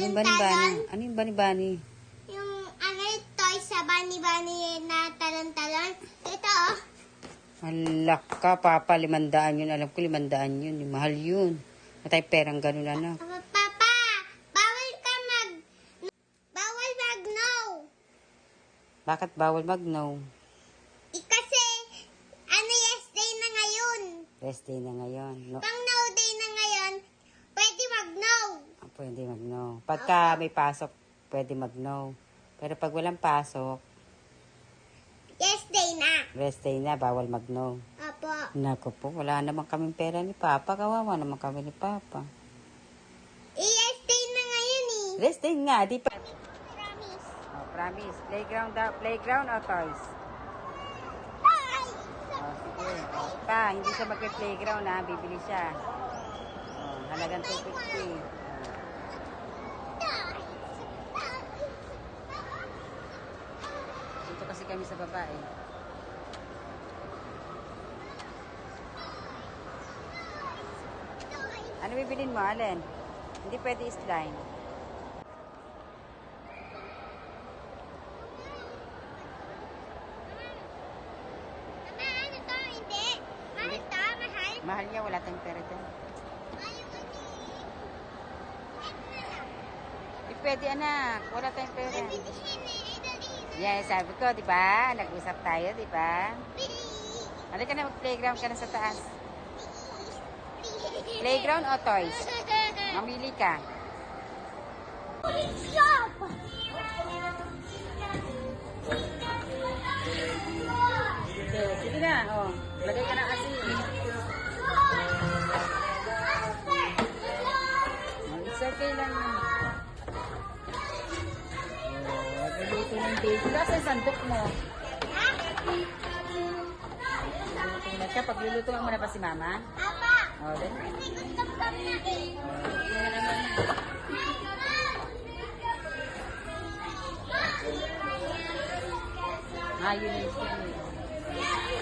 yung talon-talon. Ano yung bani-bani? Yung ano yung toy sa bani-bani na talon-talon. Ito oh. Halak ka, Papa, 500 yun. Alam ko 500 yun. Mahal yun. Matay perang ganun, anak. Papa, bawal mag-no. Bakit bawal mag-no? Kasi, yes day na ngayon. Rest day na ngayon. No, Pang no day na ngayon, pwede mag-no. pwede mag-no. Pagka may pasok, pwede mag-no. Pero pag walang pasok, Yes day na. rest day na, bawal mag-no. Opo. Naku po, wala naman kaming pera ni Papa. Kawawa naman kami ni Papa. Yes day na ngayon eh. Rest day nga, di pa. Promise. Oh, promise. Playground daw. Playground o toys? Ay! Oh, sige. Oh, pa, hindi siya magpe-playground ha. Bibili siya. Oh, halagang 250. Dito kasi kami sa baba eh. Ano bibilin mo, Allen? Hindi pwede slime. Mama, ano to? Hindi. Mahal to? Mahal? Mahal niya, wala tayong pera dyan. Ayaw ko Hindi pwede, anak. Wala tayong pera. Pwede siya na. Idol Yan, sabi ko, di ba? Nag-usap tayo, di ba? Please. Halika na, mag-playground ka na sa taas. Please. Playground o toys? Mamili ka. Shop! Sige na, oh. Lagay ka ng asin. It's okay lang. Nagluluto ng baby. Kasi sandok mo. Nagluluto na siya. Paglulutuan mo na pa si Mama. Apa? Oh, then. Kasi gusto ko na eh. Tingnan naman na. Yun yung skin eh.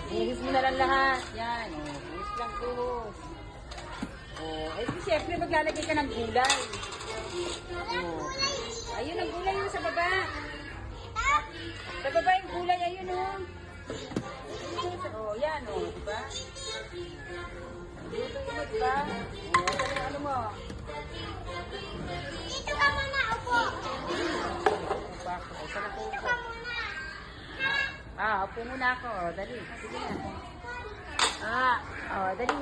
Buhos mo na lang lahat. Yan. Oh, buhos lang buhos. Oh, eh siyempre maglalagay ka ng gulay. Oh. Ayun ang gulay yun sa baba. Sa baba yung gulay, ayun oh. Oh, yan oh, diba? Dito yun, diba? Oh, ano mo? Dito ka muna, upo. Oh, saan ako Dito upo? ka muna. Upo muna ako. Oh, dali. Sige na. Dali.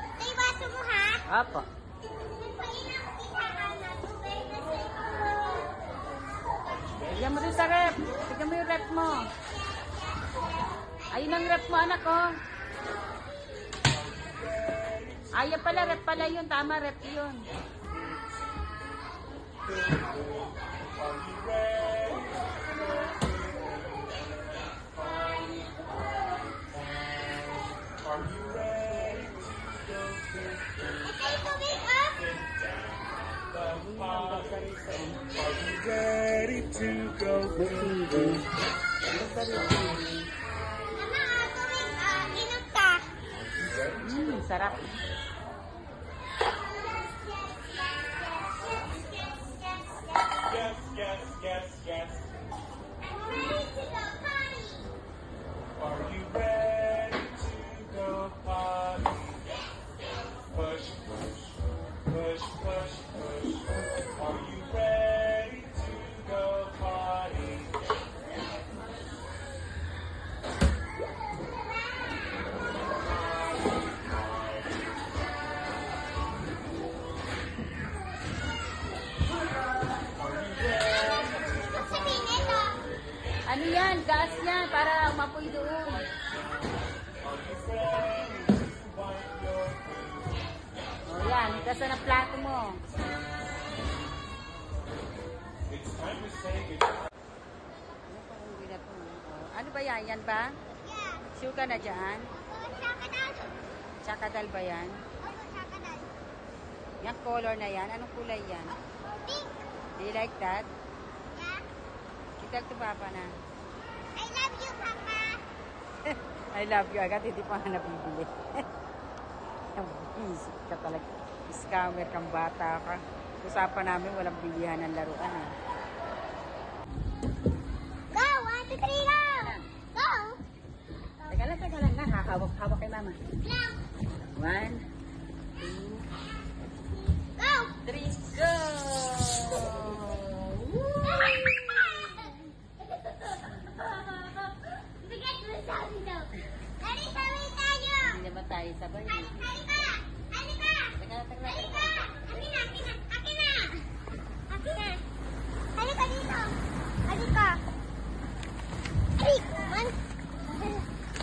Ito yung baso mo, ha? Apo. Nagpainang kita ka na tubig kasi Tignan mo dun sa rep. Tignan mo yung rep mo. Ayun ang rep mo, anak, oh. Ayun pala, rep pala yun. Tama, rep yun. ito yung tubig, oh. Are you ready to go? Mama, tubig, inom ka. Sarap. Yes, yes, yes, yes. Ready to go potty. Are you ready to go potty? Push, push, push, push, push. Are you ready to go potty? Ang sabihin nito, Ano yan? Gas yan para umapoy doon. O yan, gas na ng plato mo. It's time to say goodbye. Ano ba yan? Yan ba? yeah. Sure ka na dyan? Sakadal. Chakadal ba yan? Sakadal. Yung color na yan? Anong kulay yan? Pink. Do you like that? Yeah. Talk to Papa na. I love you, Papa. I love you agad, hindi pa nga nabibili. Isip ka talaga. Scammer kang bata ka. Usapan namin walang bilihan ng laruan eh. Go! 1, 2, 3, go! Go! Teka lang na. Hawak kay Mama. Lang! 1, 2, Go! 3, go! Bigat mo sabi daw. Dali, sabay tayo! Hindi naman tayo sabay. Halika! Halika! Teka. Halika! Akin na! Akin na! Akin na! Halika dito! Halika! Man!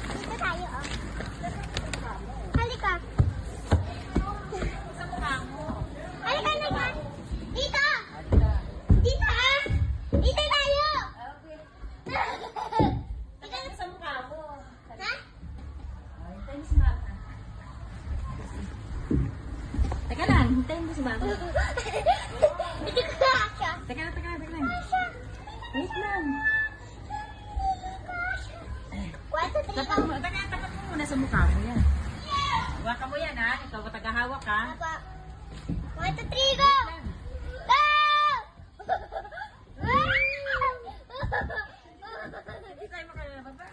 Dito tayo, oh. Halika! Sa mukha mo. Halika! Dito! Halika. Dito, ah! Dito tayo! Okay. Teka sa mukha mo. Ha? Hintayin mo si Mama. Teka lang, hintayin mo si Mama. Hindi ko kasha. Teka lang. Wait lang. Kwento, Tapat mo muna sa mukha mo yan. Hawakan mo yan ha. Ikaw ba tagahawak ha? Papa. 1, 2, 3, go! Go! Hindi tayo makalababa.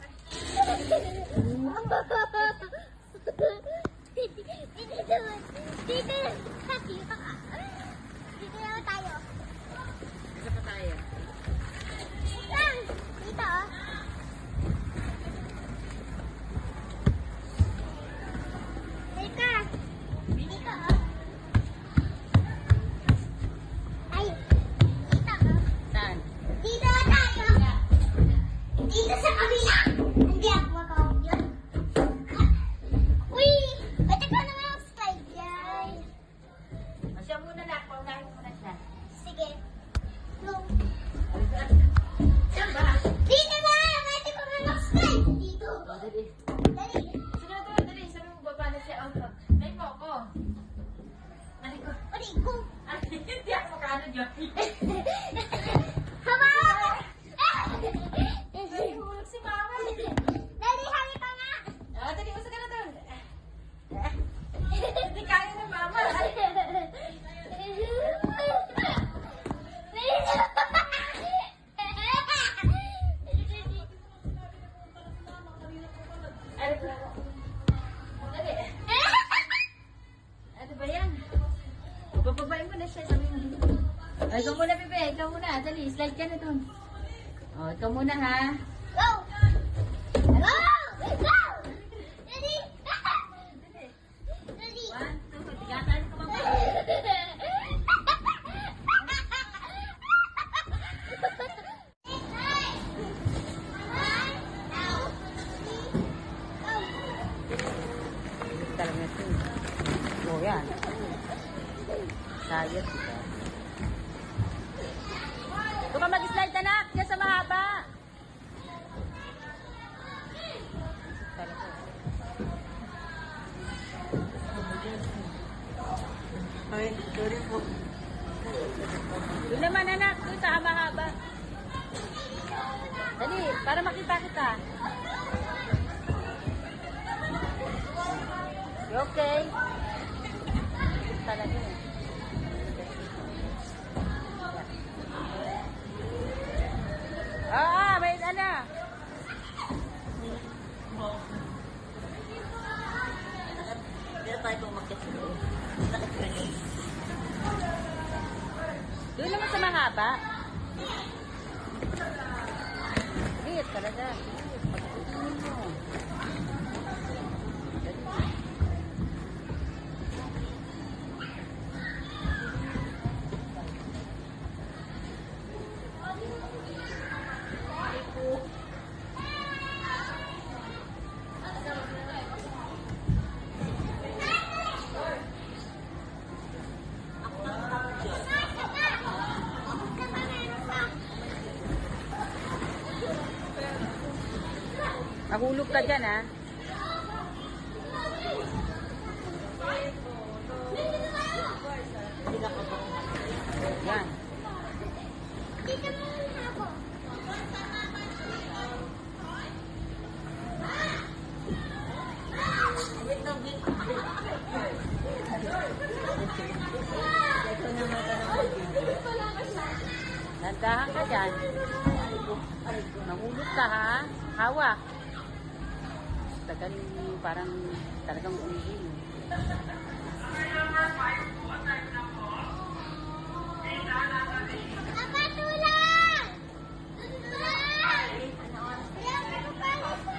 Dito naman tayo. Isa pa tayo. Lang! Dito, oh. Halika. Dito, oh. Ay, dito, oh. Saan? Dito tayo. Dito sa kabila. Hindi ako makawag yun. Uy! Ba't ka naman ang slide yan? Siya muna lang. Paunahin mo na siya. Sige. No. Saan ba? Dito na! Ba't ka naman ang slide? Dito. Dali. Dali. Dali. Sabi mo baba na siya. Dali mo ako. Dali ko. Uli, go. Hindi ako makaano dyan. Hawakan! Hulog si Mama. Dali, halika nga. Dali, usa ka na doon. Hindi kaya ng Mama. Ano ba? Dali. Ano ba yan? Papabain mo na siya. Sabi mo. Ay, ikaw muna, Bebe. Ikaw muna. Dali, slide ka na doon. O, ikaw muna, ha? Go! Go! Go! Dali! Dali! 1, 2, tigatan ka Mama. Talaga ito. O, yan. Sayot, diba? Kung ka mag-slide, anak, yan sa mahaba. Talaga. Ay, sorry po. Doon naman, anak, doon sa mahaba. Dali, para makita kita. You okay? Talaga eh. May ano. Dito tayo pumakit. Doon naman sa mahaba. Sige, talaga. Pagkukunin mo. Mahulog ka dyan, ha? Yan. Dito muna ako. Mahulog ka ha. Hawak. Tagal parang talagang umihin. Papa, tulang! Tulang! Ayaw na ko pala sa...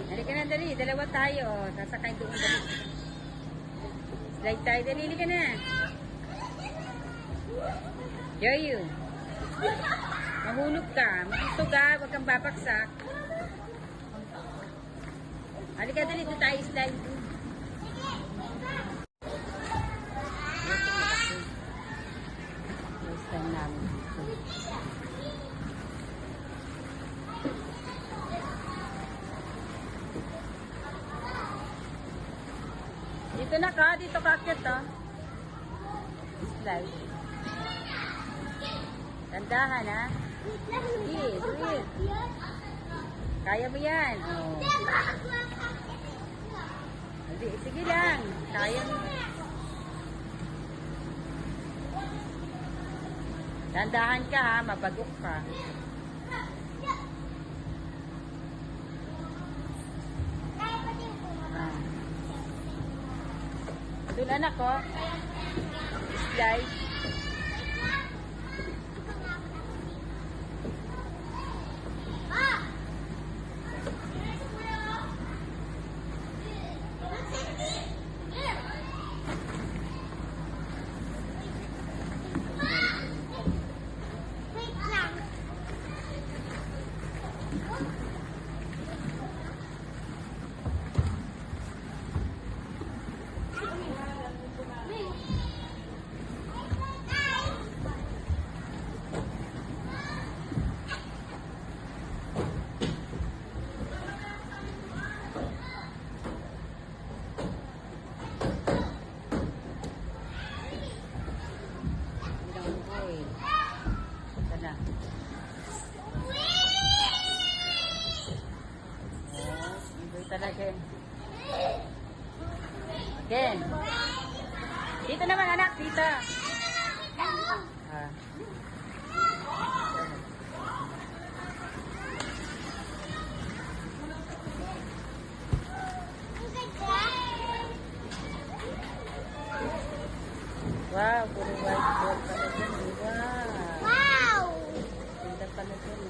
Halika na, dali. Dalawa tayo. Sasakay doon. Dali. Slide tayo. Dali, halika na. Yoyo. Mahulog ka. Makitog ka. Huwag kang babaksak. Halika, dali. Doon tayo slide. First time namin dito. Dito na ka, dito ka akit to. Slide. Tandahan ha. Sige, sige. Kaya mo yan. Oh. Sige lang. Kaya mo. Tandahan ka ha, mabagok ka. Doon anak ko. Slide. Wait lang. Bilang boy. Ito na. Oh, iba talaga yun. Again. Dito naman anak, dito. Ah. Wow, puro white ball pala dyan. Wow. Wow! Ganda pala dyan.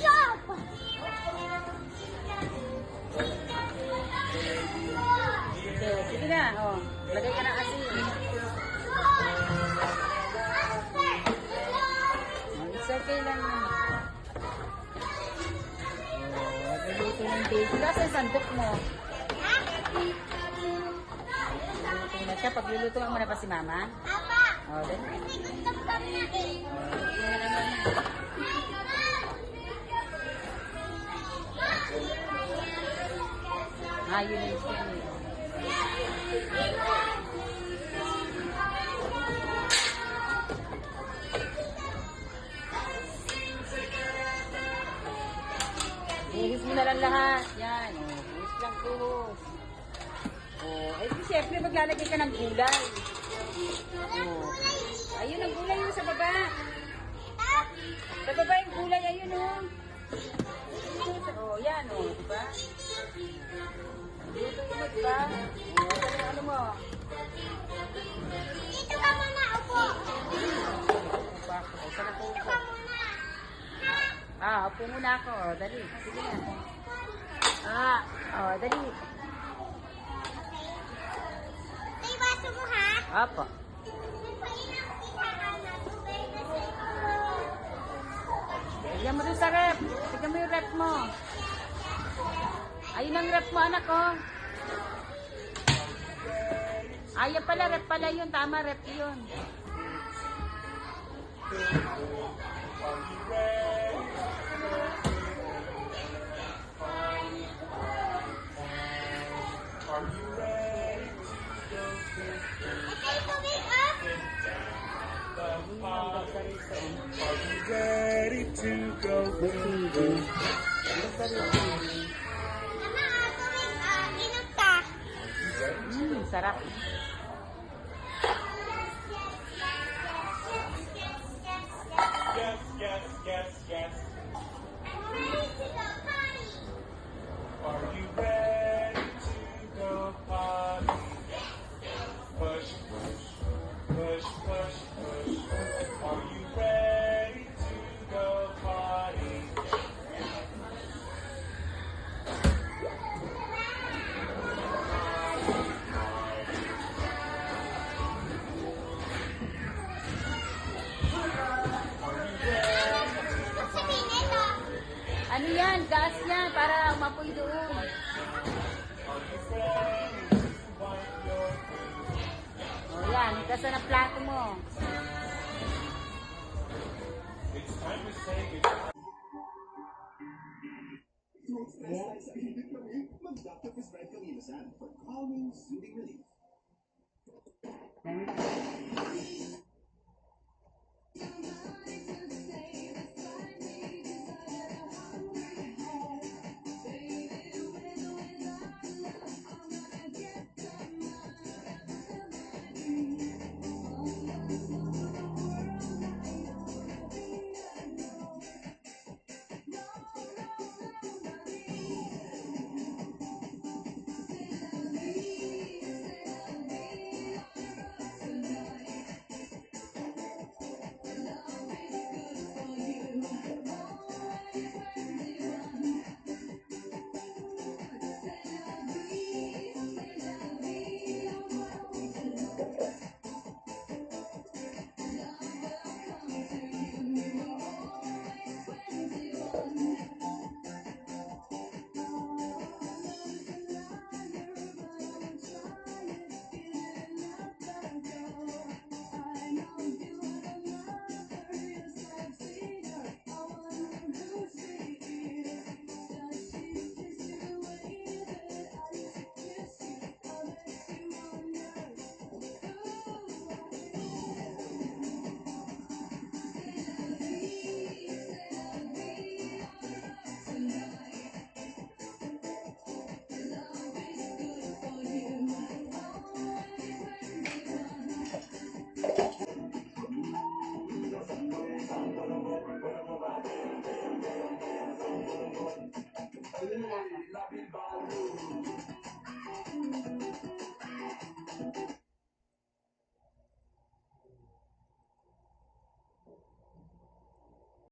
Shop! Okay, sige na. Oh, lagay ka ng asin. Oh, it's okay lang. Oh, magluluto ng baby. Kasi ang sandok mo. Magluluto na siya. Paglulutuan mo na pa si mama. Papa! Oh, then. Kasi gusto ko na eh. Ito na naman na. Ah, yun yung siya. Ihis mo na lang lahat. Yan. Oh, ihis lang tuhos. Oh, eh siyempre maglalagay ka ng gulay. Oh. Ayun ang gulay yun sa baba. Sa baba yung gulay, ayun oh. Oh, yan, oh, di ba? Dito mo, di ba? Oh, ano mo? Dito ka muna, upo. Upo ako. Saan ako Dito upo? ka muna. Ha? Upo muna ako. Oh, dali. Sige na. Dali. Ito yung baso mo, ha? Opo. Nagpainam kita ka na tubig na sa Tignan mo dun sa rep. Tignan mo yung rep mo. Ayun ang rep mo, anak, oh. Ayun pala, rep pala yun. Tama, rep yun. Are you ready to go Ito yung tubig, oh. Are you ready to go Mama, tubig, inom ka. Sarap. Yes, yes, yes, yes. Are you ready to go potty? Push, push, push, push, push. Are you ready to go potty? Sabihin ito. Ano yan? Gas yan para umapoy doon. Are you ready to wipe your food? O yan, ikasan ang plato mo. It's time to say goodbye. Mag-Dr. Prescribe Kalinasan for calming, soothing relief.